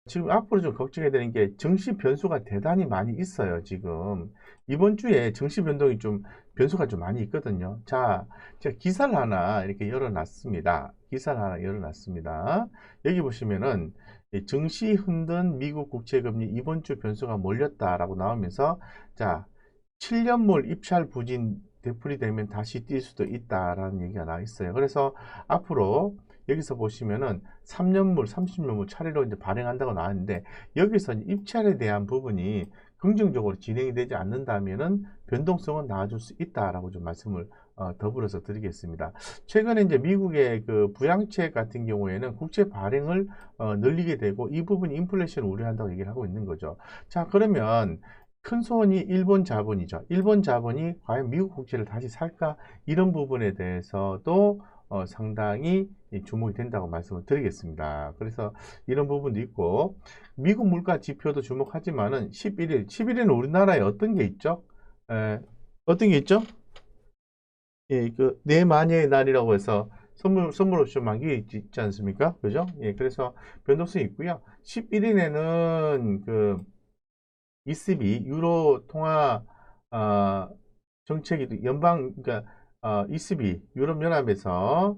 지금 앞으로 좀 걱정해야 되는 게 증시 변수가 대단히 많이 있어요, 지금. 이번 주에 증시 변동이 좀, 변수가 좀 많이 있거든요. 자, 제가 기사를 하나 이렇게 열어놨습니다. 기사를 하나 열어놨습니다. 여기 보시면은, 이 증시 흔든 미국 국채금리 이번 주 변수가 몰렸다라고 나오면서, 자, 7년물 입찰 부진 되풀이되면 다시 뛸 수도 있다라는 얘기가 나와 있어요. 그래서 앞으로 여기서 보시면은 3년물, 30년물 차례로 이제 발행한다고 나왔는데 여기서 입찰에 대한 부분이 긍정적으로 진행이 되지 않는다면은 변동성은 나아질 수 있다라고 좀 말씀을 더불어서 드리겠습니다. 최근에 이제 미국의 그 부양책 같은 경우에는 국채 발행을 늘리게 되고 이 부분이 인플레이션을 우려한다고 얘기를 하고 있는 거죠. 자, 그러면 큰 손이 일본 자본이죠. 일본 자본이 과연 미국 국채를 다시 살까? 이런 부분에 대해서도 상당히 주목이 된다고 말씀을 드리겠습니다. 그래서 이런 부분도 있고, 미국 물가 지표도 주목하지만은 11일은 우리나라에 어떤 게 있죠? 어떤 게 있죠? 예, 그, 내 마녀의 날이라고 해서 선물 옵션 만기 있지 않습니까? 그죠? 예, 그래서 변동성이 있고요. 11일에는 그, ECB 유로 통화 어, 정책이 연방 그러니까 ECB 유럽 연합에서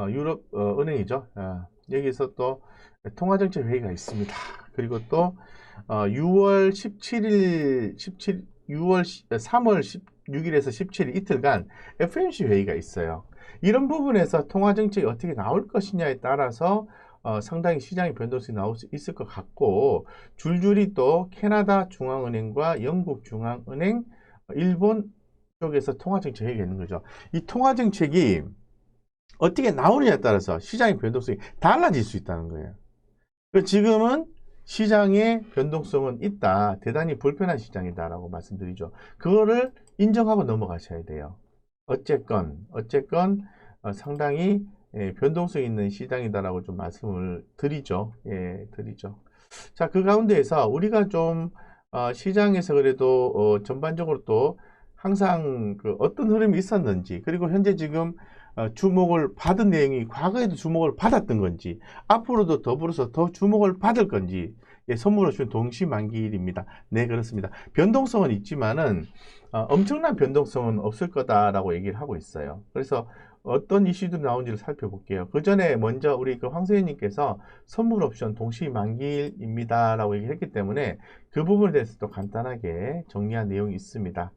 유럽 은행이죠. 여기서 또 통화 정책 회의가 있습니다. 그리고 또 6월 17일 6월 3월 16일에서 17일 이틀간 FMC 회의가 있어요. 이런 부분에서 통화 정책이 어떻게 나올 것이냐에 따라서 상당히 시장의 변동성이 나올 수 있을 것 같고 줄줄이 또 캐나다 중앙은행과 영국 중앙은행, 일본 쪽에서 통화정책이 있는 거죠. 이 통화정책이 어떻게 나오느냐에 따라서 시장의 변동성이 달라질 수 있다는 거예요. 지금은 시장의 변동성은 있다. 대단히 불편한 시장이다라고 말씀드리죠. 그거를 인정하고 넘어가셔야 돼요. 어쨌건 상당히 변동성 있는 시장이다라고 좀 말씀을 드리죠. 예, 드리죠. 자, 그 가운데에서 우리가 좀 시장에서 그래도 전반적으로 또 항상 그 어떤 흐름이 있었는지 그리고 현재 지금 주목을 받은 내용이 과거에도 주목을 받았던 건지 앞으로도 더불어서 더 주목을 받을 건지 예, 선물을 준 동시만기일입니다. 네, 그렇습니다. 변동성은 있지만은 엄청난 변동성은 없을 거다라고 얘기를 하고 있어요. 그래서 어떤 이슈들이 나온지를 살펴볼게요. 그 전에 먼저 우리 그 황세현님께서 선물 옵션 동시 만기일입니다라고 얘기했기 때문에 그 부분에 대해서 또 간단하게 정리한 내용이 있습니다.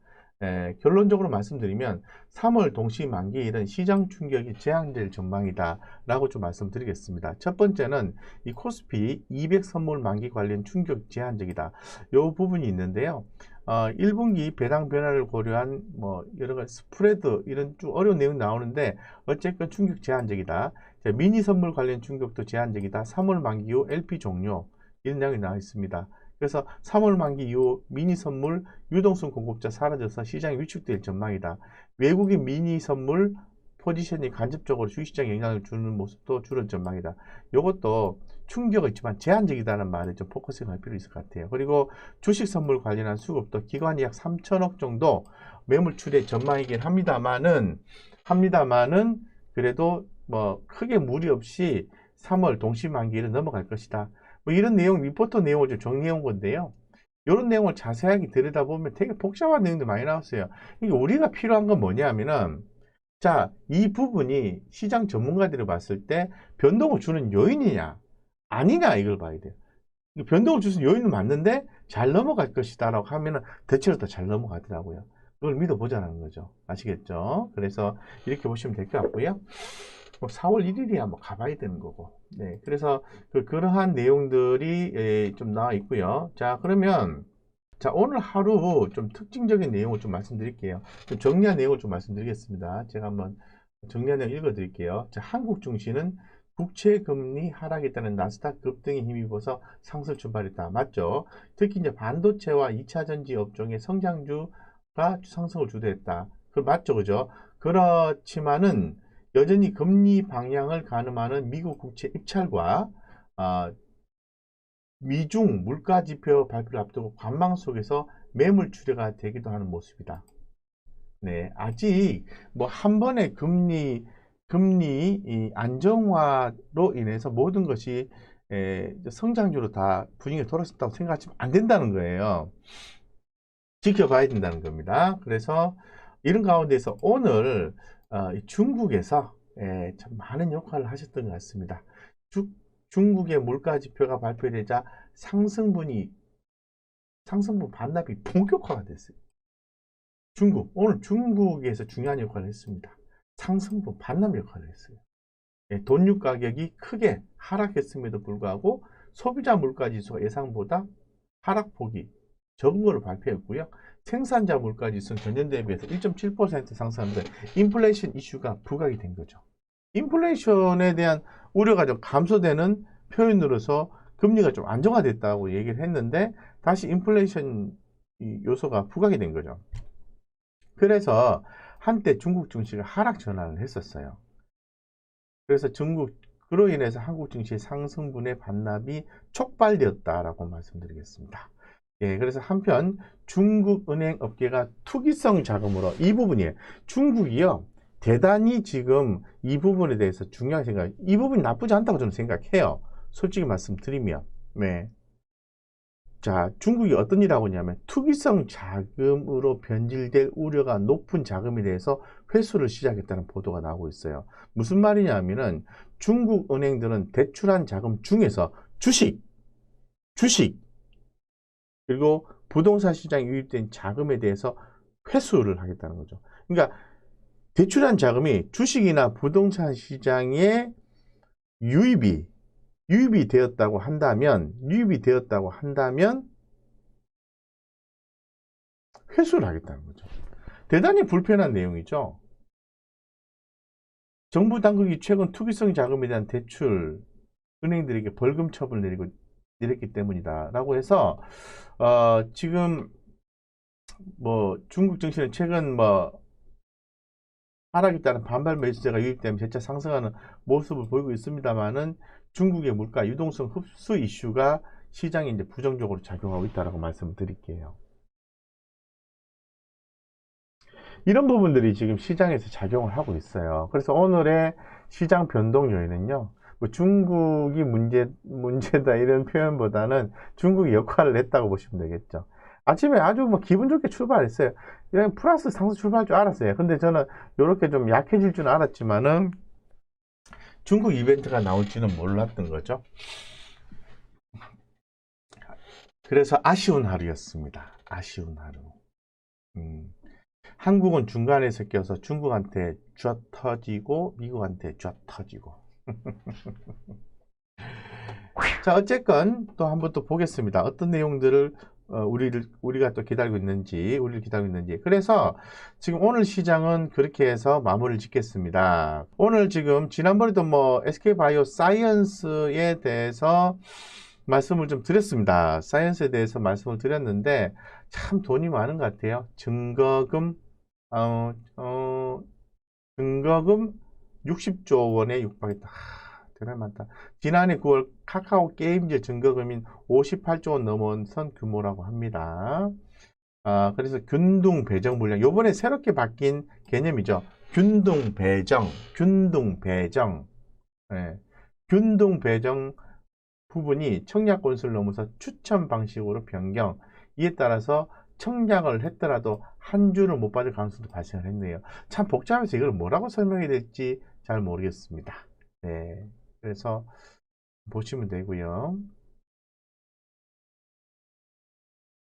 결론적으로 말씀드리면 3월 동시 만기일은 시장 충격이 제한될 전망이다라고 좀 말씀드리겠습니다. 첫 번째는 이 코스피 200 선물 만기 관련 충격 제한적이다. 이 부분이 있는데요. 1분기 배당 변화를 고려한 뭐 여러 가지 스프레드 이런 좀 어려운 내용 나오는데 어쨌건 충격 제한적이다. 자, 미니 선물 관련 충격도 제한적이다. 3월 만기 후 LP 종료 이런 내용이 나와 있습니다. 그래서 3월 만기 이후 미니 선물 유동성 공급자 사라져서 시장이 위축될 전망이다. 외국인 미니 선물 포지션이 간접적으로 주식시장에 영향을 주는 모습도 줄을 전망이다. 이것도 충격이 있지만 제한적이다는 말에 좀 포커싱할 필요 있을 것 같아요. 그리고 주식 선물 관련한 수급도 기관이 약 3천억 정도 매물 출의 전망이긴 합니다만은 그래도 뭐 크게 무리 없이 3월 동시만기를 넘어갈 것이다. 뭐 이런 내용, 리포터 내용을 좀 정리해 온 건데요. 이런 내용을 자세하게 들여다보면 되게 복잡한 내용도 많이 나왔어요. 이게 우리가 필요한 건 뭐냐면은, 자, 이 부분이 시장 전문가들이 봤을 때 변동을 주는 요인이냐, 아니냐, 이걸 봐야 돼요. 변동을 주는 요인은 맞는데 잘 넘어갈 것이다라고 하면은 대체로 더 잘 넘어가더라고요. 그걸 믿어보자는 거죠. 아시겠죠? 그래서 이렇게 보시면 될 것 같고요. 뭐 4월 1일이야 뭐 가봐야 되는 거고. 네. 그래서 그러한 내용들이 좀 나와 있고요. 자, 그러면 자, 오늘 하루 좀 특징적인 내용을 좀 말씀드릴게요. 좀 정리한 내용을 좀 말씀드리겠습니다. 제가 한번 정리한 내용 읽어드릴게요. 자, 한국 증시는 국채금리 하락에 따른 나스닥 급등에 힘입어서 상승 출발했다. 맞죠? 특히 이제 반도체와 2차전지 업종의 성장주가 상승을 주도했다. 그 맞죠? 그죠? 그렇지만은 여전히 금리 방향을 가늠하는 미국 국채 입찰과 아, 미중 물가지표 발표를 앞두고 관망 속에서 매물 출회가 되기도 하는 모습이다. 네, 아직 뭐 한 번의 금리 이 안정화로 인해서 모든 것이 성장주로 다 분위기가 돌아섰다고 생각하시면 안 된다는 거예요. 지켜봐야 된다는 겁니다. 그래서 이런 가운데서 오늘 중국에서 참 많은 역할을 하셨던 것 같습니다. 중국의 물가지표가 발표되자 상승분 반납이 본격화가 됐어요. 오늘 중국에서 중요한 역할을 했습니다. 상승분 반납 역할을 했어요. 돈유 가격이 크게 하락했음에도 불구하고 소비자 물가지수가 예상보다 하락폭이 적은 걸로 발표했고요. 생산자 물가지수는 전년 대비해서 1.7% 상승하면서 인플레이션 이슈가 부각이 된 거죠. 인플레이션에 대한 우려가 좀 감소되는 표현으로서 금리가 좀 안정화됐다고 얘기를 했는데 다시 인플레이션 요소가 부각이 된 거죠. 그래서 한때 중국 증시가 하락 전환을 했었어요. 그래서 그로 인해서 한국 증시의 상승분의 반납이 촉발되었다라고 말씀드리겠습니다. 예, 그래서 한편 중국 은행 업계가 투기성 자금으로 이 부분이에요. 중국이요, 대단히 지금 이 부분에 대해서 중요하게 생각해요. 이 부분이 나쁘지 않다고 저는 생각해요. 솔직히 말씀드리면. 네. 자, 중국이 어떤 일을 하고 있냐면 투기성 자금으로 변질될 우려가 높은 자금에 대해서 회수를 시작했다는 보도가 나오고 있어요. 무슨 말이냐면은 중국 은행들은 대출한 자금 중에서 주식 그리고 부동산 시장에 유입된 자금에 대해서 회수를 하겠다는 거죠. 그러니까 대출한 자금이 주식이나 부동산 시장에 유입이 되었다고 한다면 회수를 하겠다는 거죠. 대단히 불편한 내용이죠. 정부 당국이 최근 투기성 자금에 대한 대출 은행들에게 벌금 처분을 내렸기 때문이다라고 해서 지금 뭐 중국 증시는 최근 하락에 따른 반발 매수세가 유입되면 재차 상승하는 모습을 보이고 있습니다만은 중국의 물가 유동성 흡수 이슈가 시장에 이제 부정적으로 작용하고 있다라고 말씀을 드릴게요. 이런 부분들이 지금 시장에서 작용을 하고 있어요. 그래서 오늘의 시장 변동 요인은요, 뭐 중국이 문제다 이런 표현보다는 중국이 역할을 했다고 보시면 되겠죠. 아침에 아주 뭐 기분 좋게 출발했어요. 그냥 플러스 상승 출발할 줄 알았어요. 근데 저는 이렇게 좀 약해질 줄은 알았지만은 중국 이벤트가 나올지는 몰랐던 거죠. 그래서 아쉬운 하루였습니다. 아쉬운 하루. 한국은 중간에서 껴서 중국한테 쥐어 터지고 미국한테 쥐어 터지고. 자, 어쨌건 또 한번 또 보겠습니다. 어떤 내용들을 우리가 또 기다리고 있는지, 그래서 지금 오늘 시장은 그렇게 해서 마무리를 짓겠습니다. 오늘 지금 지난번에도 뭐 SK바이오사이언스에 대해서 말씀을 좀 드렸습니다. 사이언스에 대해서 말씀을 드렸는데 참 돈이 많은 것 같아요. 증거금 60조 원에 육박했다. 대단히 많다. 지난해 9월 카카오 게임즈 증거금인 58조 원 넘어선 규모라고 합니다. 그래서 균등 배정 물량, 요번에 새롭게 바뀐 개념이죠. 균등 배정. 네. 균등 배정 부분이 청약 건수를 넘어서 추천 방식으로 변경. 이에 따라서 청약을 했더라도 한 주를 못 받을 가능성도 발생을 했네요. 참 복잡해서 이걸 뭐라고 설명해야 될지 잘 모르겠습니다. 네. 그래서 보시면 되고요.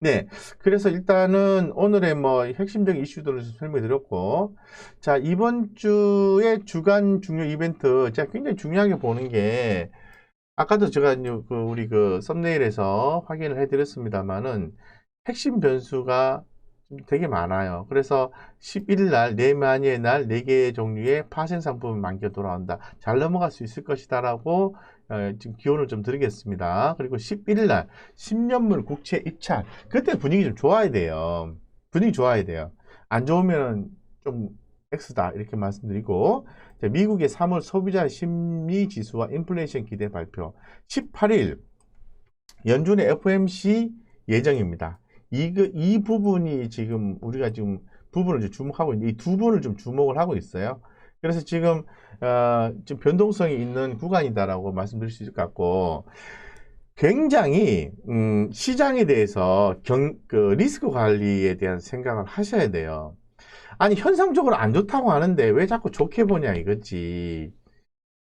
네. 그래서 일단은 오늘의 뭐 핵심적인 이슈들을 설명해 드렸고, 자, 이번 주의 주간 중요 이벤트, 제가 굉장히 중요하게 보는 게, 아까도 제가 우리 썸네일에서 확인을 해 드렸습니다만은, 핵심 변수가 되게 많아요. 그래서 11일 날, 내만의 날 4개의 종류의 파생 상품이 만기가 돌아온다. 잘 넘어갈 수 있을 것이다 라고 지금 기원을 좀 드리겠습니다. 그리고 11일 날 10년물 국채 입찰. 그때 분위기 좀 좋아야 돼요. 안 좋으면 좀 X다 이렇게 말씀드리고, 미국의 3월 소비자 심리 지수와 인플레이션 기대 발표 18일 연준의 FOMC 예정입니다. 이 부분이 지금 우리가 지금 부분을 주목하고 있는데 이 두 분을 좀 주목을 하고 있어요. 그래서 지금 변동성이 있는 구간이다라고 말씀드릴 수 있을 것 같고, 굉장히 시장에 대해서 그 리스크 관리에 대한 생각을 하셔야 돼요. 아니 현상적으로 안 좋다고 하는데 왜 자꾸 좋게 보냐 이거지.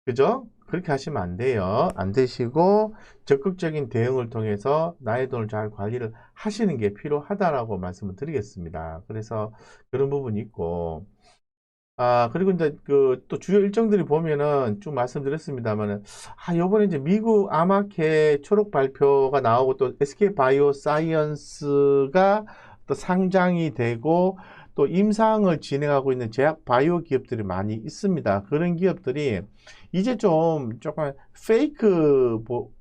그죠? 그렇게 하시면 안 돼요. 안 되시고 적극적인 대응을 통해서 나의 돈을 잘 관리를 하시는 게 필요하다라고 말씀을 드리겠습니다. 그래서 그런 부분이 있고, 그리고 이제 그 또 주요 일정들이 보면은 쭉 말씀드렸습니다만은, 요번에 이제 미국 아마케 초록 발표가 나오고 또 SK 바이오 사이언스가 또 상장이 되고 또 임상을 진행하고 있는 제약 바이오 기업들이 많이 있습니다. 그런 기업들이 이제 좀 조금 페이크라고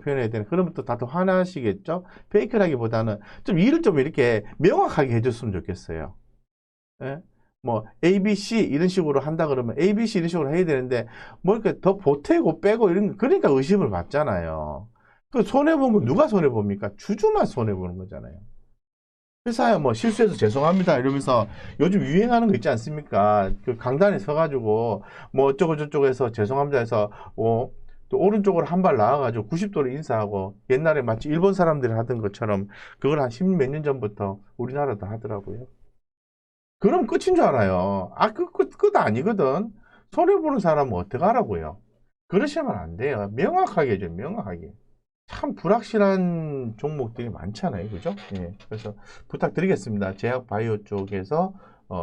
표현해야 되나? 그러면 또 다들 화나시겠죠? 페이크라기보다는 좀 일을 좀 이렇게 명확하게 해줬으면 좋겠어요. 예? 뭐 ABC 이런 식으로 한다 그러면 ABC 이런 식으로 해야 되는데 뭐 이렇게 더 보태고 빼고 이런 그러니까 의심을 받잖아요. 그 손해 본 거 누가 손해 봅니까? 주주만 손해 보는 거잖아요. 회사야 뭐 실수해서 죄송합니다 이러면서 요즘 유행하는 거 있지 않습니까? 그 강단에 서가지고 뭐 어쩌고 저쩌고 해서 죄송합니다 해서 또 오른쪽으로 한 발 나와가지고 90도로 인사하고 옛날에 마치 일본 사람들이 하던 것처럼 그걸 한 10 몇 년 전부터 우리나라도 하더라고요. 그럼 끝인 줄 알아요. 끝 아니거든. 손해보는 사람은 어떻게 하라고요? 그러시면 안 돼요. 명확하게 해줘요, 명확하게. 참 불확실한 종목들이 많잖아요. 그죠? 예. 그래서 부탁드리겠습니다. 제약 바이오 쪽에서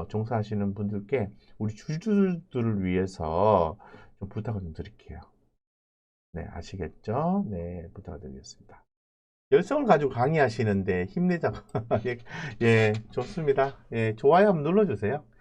종사하시는 분들께 우리 주주들을 위해서 좀 부탁을 좀 드릴게요. 네, 아시겠죠? 네, 부탁을 드리겠습니다. 열성을 가지고 강의하시는데 힘내자고. 예, 예, 좋습니다. 예, 좋아요 한번 눌러주세요.